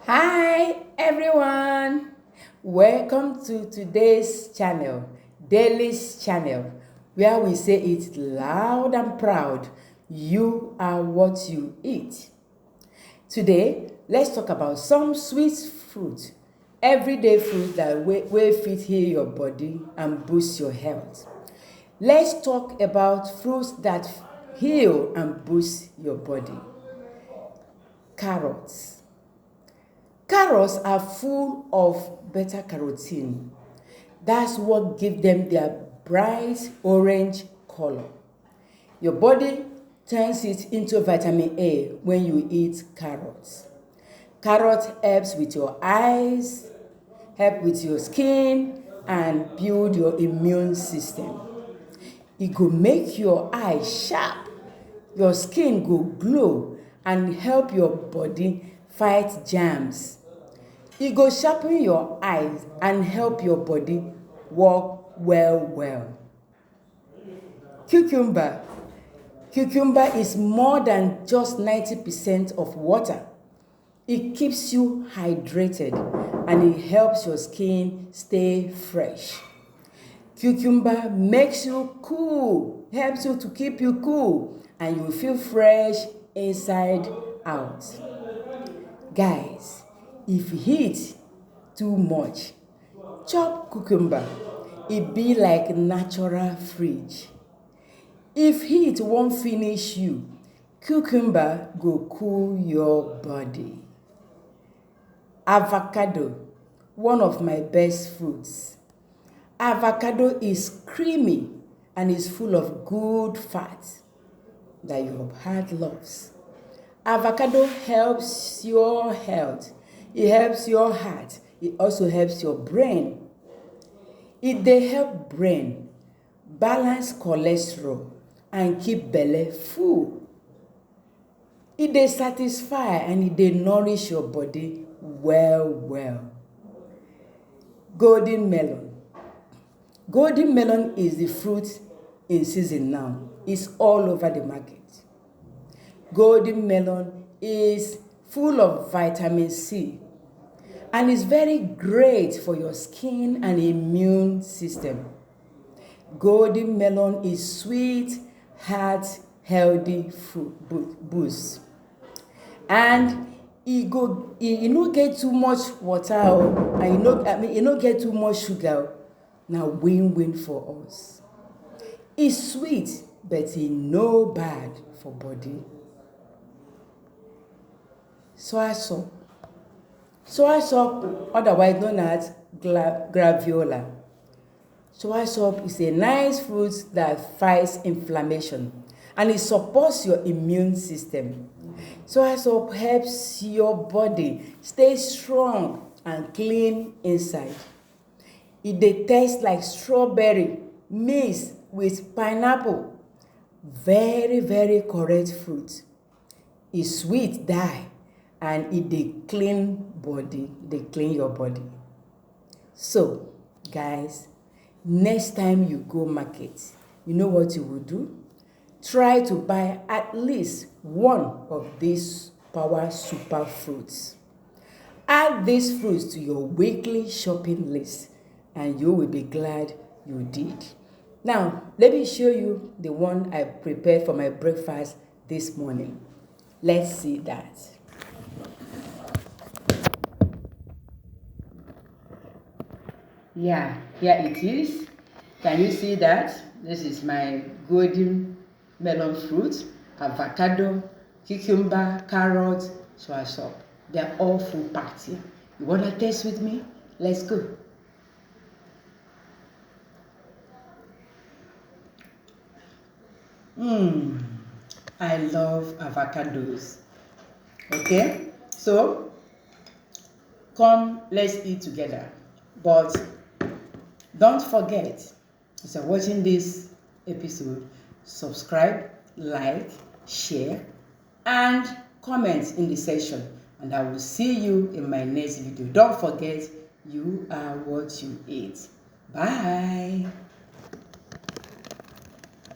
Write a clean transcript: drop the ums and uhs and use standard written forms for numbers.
Hi everyone, welcome to today's channel, Daily's channel, where we say it loud and proud, you are what you eat. Today, let's talk about some sweet fruit, everyday fruit that will fit heal your body and boost your health. Let's talk about fruits that heal and boost your body. Carrots. Carrots are full of beta-carotene. That's what gives them their bright orange color. Your body turns it into vitamin A when you eat carrots. Carrot helps with your eyes, help with your skin, and build your immune system. It go make your eyes sharp, your skin go glow, and help your body fight germs. E go sharpen your eyes and help your body work well. Cucumber. Cucumber is more than just 90% of water. It keeps you hydrated and it helps your skin stay fresh. Cucumber makes you cool, helps you to keep you cool, and you feel fresh inside out. Guys, if heat too much, chop cucumber. It be like natural fridge. If heat won't finish you, cucumber go cool your body. Avocado, one of my best fruits. Avocado is creamy and is full of good fat that your heart loves. Avocado helps your health. It helps your heart. It also helps your brain. It dey help brain balance cholesterol and keep belle full. It dey satisfy and it dey nourish your body well. Golden melon. Golden melon is the fruit in season now. It's all over the market. Golden melon is full of vitamin C and is very great for your skin and immune system. Golden melon is sweet, heart, healthy food boost. And e no get too much water and e no get too much sugar. Na win-win for us. It's sweet, but e no bad for body. Soy sauce. Soy sauce, otherwise known as graviola. Soy sauce is a nice fruit that fights inflammation and it supports your immune system. Soy sauce helps your body stay strong and clean inside. It dey taste like strawberry mixed with pineapple. Very correct fruit. E sweet die and it dey clean body, dey clean your body. So, guys, next time you go market, you know what you will do? Try to buy at least one of these power super fruits. Add these fruits to your weekly shopping list and you will be glad you did. Now, let me show you the one I prepared for my breakfast this morning. Let's see that. Yeah, here it is. Can you see that? This is my golden melon fruit, avocado, cucumber, carrot, soy sauce. They're all full packed here. You want to taste with me? Let's go. I love avocados. Okay, so come, let's eat together. But don't forget, as you're watching this episode, subscribe, like, share, and comment in the section. And I will see you in my next video. Don't forget, you are what you eat. Bye.